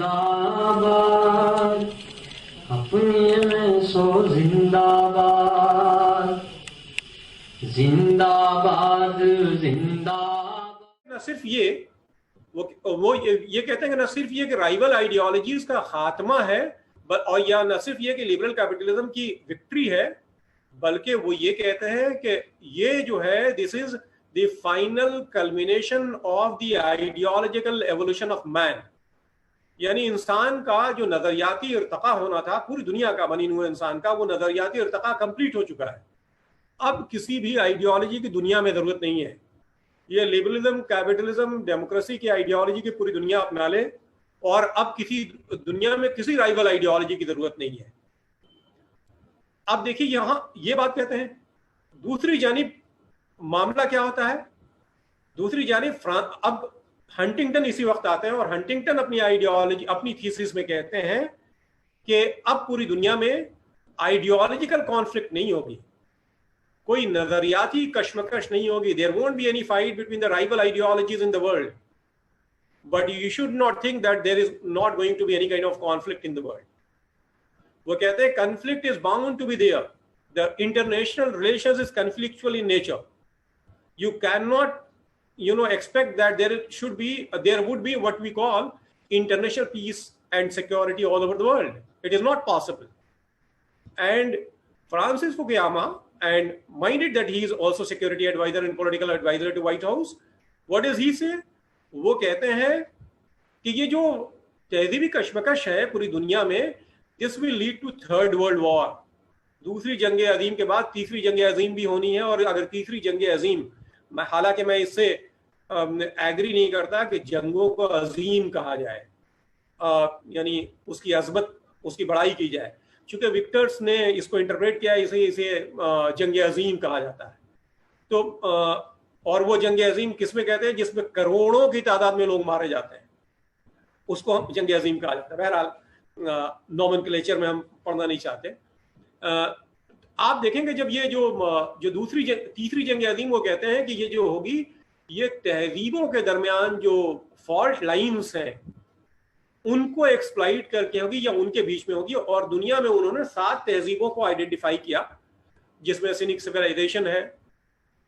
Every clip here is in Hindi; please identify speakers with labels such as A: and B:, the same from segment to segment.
A: जिंदाबाद, अपने में सो जिंदाबाद, जिंदाबाद जिंदाबाद।
B: न सिर्फ ये वो ये कहते हैं कि न सिर्फ ये कि राइवल आइडियोलॉजीज का खात्मा है, और या न सिर्फ ये कि लिबरल कैपिटलिज्म की विक्ट्री है, बल्कि वो ये कहते हैं कि ये जो है this is the final culmination of the ideological evolution of man. यानी इंसान का जो नजरियाती इर्तका होना था, पूरी दुनिया का बनी हुए इंसान का, वो नजरियाती इर्तका कंप्लीट हो चुका है। अब किसी भी आइडियोलॉजी की दुनिया में जरूरत नहीं है। ये लिबरलिज्म, कैपिटलिज्म, डेमोक्रेसी की आइडियोलॉजी की पूरी दुनिया अपना ले, और अब किसी दुनिया में किसी राइवल आइडियोलॉजी की जरूरत नहीं है। अब देखिए यहां ये बात कहते हैं, दूसरी जानिब मामला क्या होता है, दूसरी जानिब अब हंटिंगटन इसी वक्त आते हैं, और हंटिंगटन अपनी आइडियोलॉजी, अपनी थीसिस में कहते हैं कि अब पूरी दुनिया में आइडियोलॉजिकल कॉन्फ्लिक्ट नहीं होगी, कोई नजरियाती कश्मकश नहीं होगी। There won't be any fight between the rival ideologies in the world, but you should not think that there is not going to be any kind of conflict in the world. वो कहते हैं conflict is bound to be there, the international relations is conflictual in nature. You cannot, expect that there would be what we call international peace and security all over the world. It is not possible. And Francis Fukuyama, and minded that he is also security advisor and political advisor to White House, what does he say? वो कहते हैं कि ये जो तहजीबी कशमकश है पूरी दुनिया में, this will lead to third world war. दूसरी जंग अजीम के बाद तीसरी जंग अजीम भी होनी है, और अगर तीसरी जंग अजीम, हालांकि मैं इससे एग्री नहीं करता कि जंगों को अजीम कहा जाए, यानी उसकी अजमत, उसकी बड़ाई की जाए, चूंकि विक्टर्स ने इसको इंटरप्रेट किया, इसे जंग अजीम कहा जाता है। तो और वो जंग अजीम किसमें कहते हैं, जिसमें करोड़ों की तादाद में लोग मारे जाते हैं, उसको हम जंग अजीम कहा जाता है। बहरहाल नोमेनक्लेचर में हम पढ़ना नहीं चाहते। आप देखेंगे जब ये जो तीसरी जंग अजीम, वो कहते हैं कि ये जो होगी, ये तहजीबों के दरमियान जो फॉल्ट लाइंस हैं उनको एक्सप्लॉइट करके होगी, या उनके बीच में होगी। और दुनिया में उन्होंने 7 तहजीबों को आइडेंटिफाई किया, जिसमें सिनिक सिविलाइजेशन है,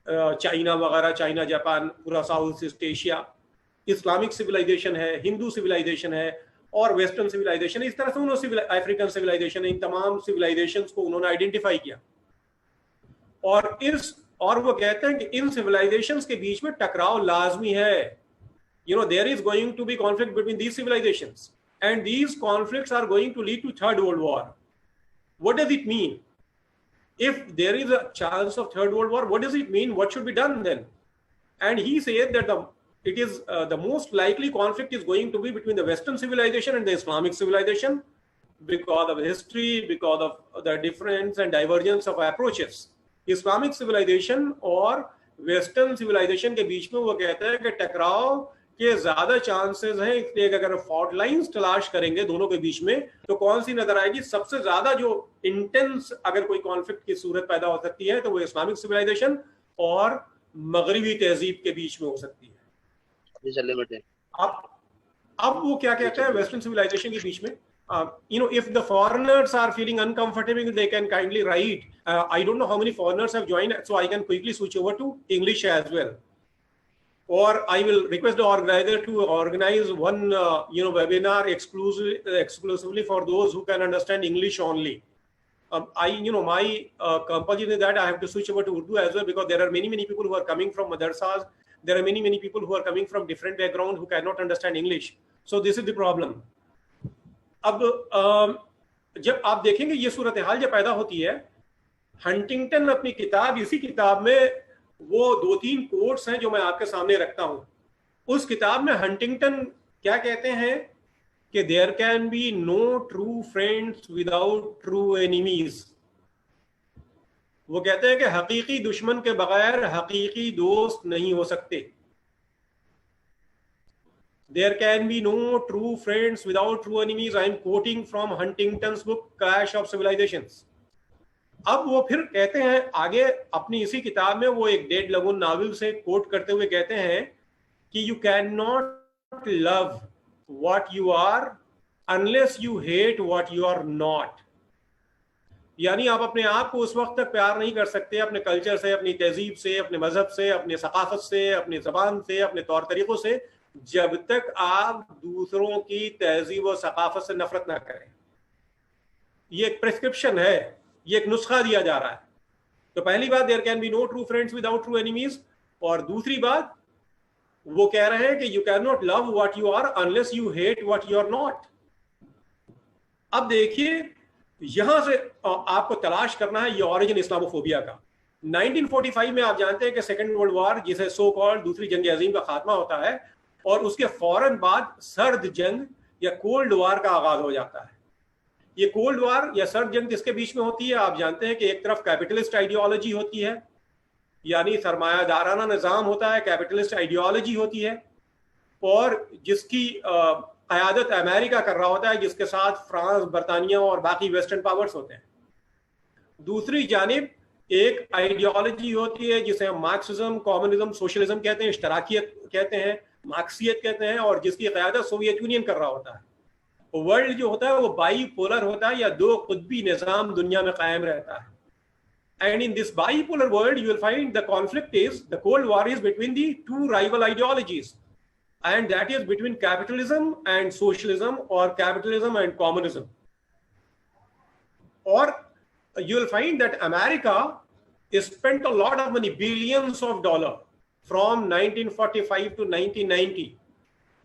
B: चाइना वगैरह, चाइना, जापान, पूरा south east Asia, Islamic civilization है, हिंदू सिविलाइजेशन है, और वेस्टर्न सिविलाइजेशन। इस तरह से उन्होंने अफ्रीकन सिविलाइजेशन, इन तमाम सिविलाइजेशंस को उन्होंने आइडेंटिफाई किया। और वो कहते हैं कि इन सिविलाइजेशंस के बीच में टकराव लाजमी है। There is going to be conflict between these civilizations, and these conflicts are going to lead to third world war. What does it mean? If there is a chance of third world war, what does it mean? What should be done then? And he said that the most likely conflict is going to be between the Western civilization and the Islamic civilization, because of history, because of the difference and divergence of approaches. Islamic civilization और Western civilization के बीच में वो कहता है कि टकराव के ज्यादा चांसेस हैं, इसलिए अगर फॉल्ट लाइंस तलाश करेंगे दोनों के बीच में, तो कौन सी नजर आएगी सबसे ज्यादा जो इंटेंस, अगर कोई कॉन्फ्लिक्ट की सूरत पैदा हो सकती है, तो वो इस्लामिक सिविलाइजेशन और मगरिबी तहजीब के बीच में हो सकती है। अब वो क्या कहता है वेस्टर्न सिविलाइजेशन के बीच में, if the foreigners are feeling uncomfortable, they can kindly write. I don't know how many foreigners have joined, so I can quickly switch over to English as well. Or I will request the organizer to organize one webinar exclusively for those who can understand English only. My compulsion is that I have to switch over to Urdu as well, because there are many people who are coming from madrasas. There are many people who are coming from different background who cannot understand English. So this is the problem. अब जब आप देखेंगे ये सूरत हाल जब पैदा होती है, हंटिंगटन अपनी किताब, इसी किताब में वो 2-3 कोट्स हैं जो मैं आपके सामने रखता हूं। उस किताब में हंटिंगटन क्या कहते हैं कि there can be no true friends without true enemies. वो कहते हैं कि हकीकी दुश्मन के बगैर हकीकी दोस्त नहीं हो सकते। There can be no true friends without true enemies. I am quoting from Huntington's book Clash of Civilizations. अब वो फिर कहते हैं आगे अपनी इसी किताब में, वो एक डेड लगून नावल से कोट करते हुए कहते हैं कि you cannot love what you are unless you hate what you are not. यानी आप अपने आप को उस वक्त तक प्यार नहीं कर सकते अपने कल्चर से, अपनी तहजीब से, अपने मजहब से, अपनी सकाफत से, अपनी जबान से, अपने तौर तरीकों से, जब तक आप दूसरों की तहजीब और सकाफत से नफरत ना करें। ये एक प्रिस्क्रिप्शन है, ये एक नुस्खा दिया जा रहा है। तो पहली बात, there can be no true friends without true enemies. और दूसरी बात, वो कह रहे हैं कि you can not love what you are unless you hate what you are not. अब देखिए, यहां से आपको तलाश करना है ये ओरिजिन इस्लामोफोबिया का। 1945 में आप जानते हैं कि सेकेंड वर्ल्ड वॉर, जिसे सो कॉल्ड दूसरी जंग अजीम का खात्मा होता है, और उसके फौरन बाद सर्द जंग या कोल्ड वॉर का आगाज हो जाता है। ये कोल्ड वॉर या सर्द जंग किसके बीच में होती है? आप जानते हैं कि एक तरफ कैपिटलिस्ट आइडियोलॉजी होती है, यानी सरमायादाराना निज़ाम होता है, कैपिटलिस्ट आइडियोलॉजी होती है, और जिसकी क़यादत अमेरिका कर रहा होता है, जिसके साथ फ्रांस, बरतानिया और बाकी वेस्टर्न पावर्स होते हैं। दूसरी जानिब एक आइडियोलॉजी होती है जिसे हम मार्क्सिज्म, कम्युनिज्म, सोशलिज्म कहते हैं, इश्तराकियत कहते हैं, मार्क्सियत कहते हैं, और जिसकी क़यादत सोवियत यूनियन कर रहा होता है। वर्ल्ड जो होता है वो बाईपोलर होता है, या दो कुतबी निज़ाम दुनिया में कायम रहता है। And in this bipolar world, you will find the conflict is, the Cold War is between the two rival ideologies, and that is between capitalism and socialism, or capitalism and communism. Or you will find that America has spent a lot of money, billions of dollars, from 1945 to 1990,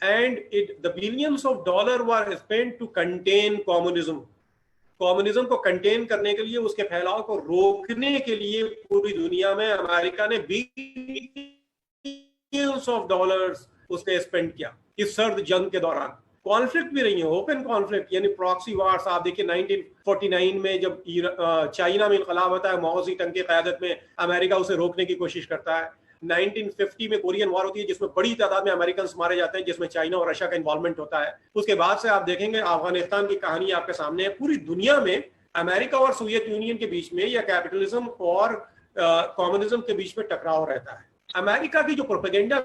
B: and the billions of dollars were spent to contain communism. Communism को कंटेन करने के लिए, उसके फैलाव को रोकने के लिए पूरी दुनिया में अमेरिका ने बिलियंस ऑफ डॉलर्स उसने स्पेंड किया इस सर्द जंग के दौरान। कॉन्फ्लिक्ट भी रही है, ओपन कॉन्फ्लिक्ट, यानी प्रॉक्सी वार्स। आप देखिए 1949 में जब चाइना में इनकलाब होता है, माओ ज़ेडुंग की क़यादत में, अमेरिका उसे रोकने की कोशिश करता है। 1950 में कोरियन वॉर होती है, जिसमें बड़ी तादाद में अमेरिकन मारे जाते हैं, जिसमें चाइना और रशिया का इन्वॉल्वमेंट होता है। उसके बाद से आप देखेंगे अफगानिस्तान की कहानी आपके सामने है। पूरी दुनिया में अमेरिका और सोवियत यूनियन के बीच में, या कैपिटलिज्म और कम्युनिज्म के बीच में टकराव रहता है। अमेरिका की जो प्रोपेगेंडा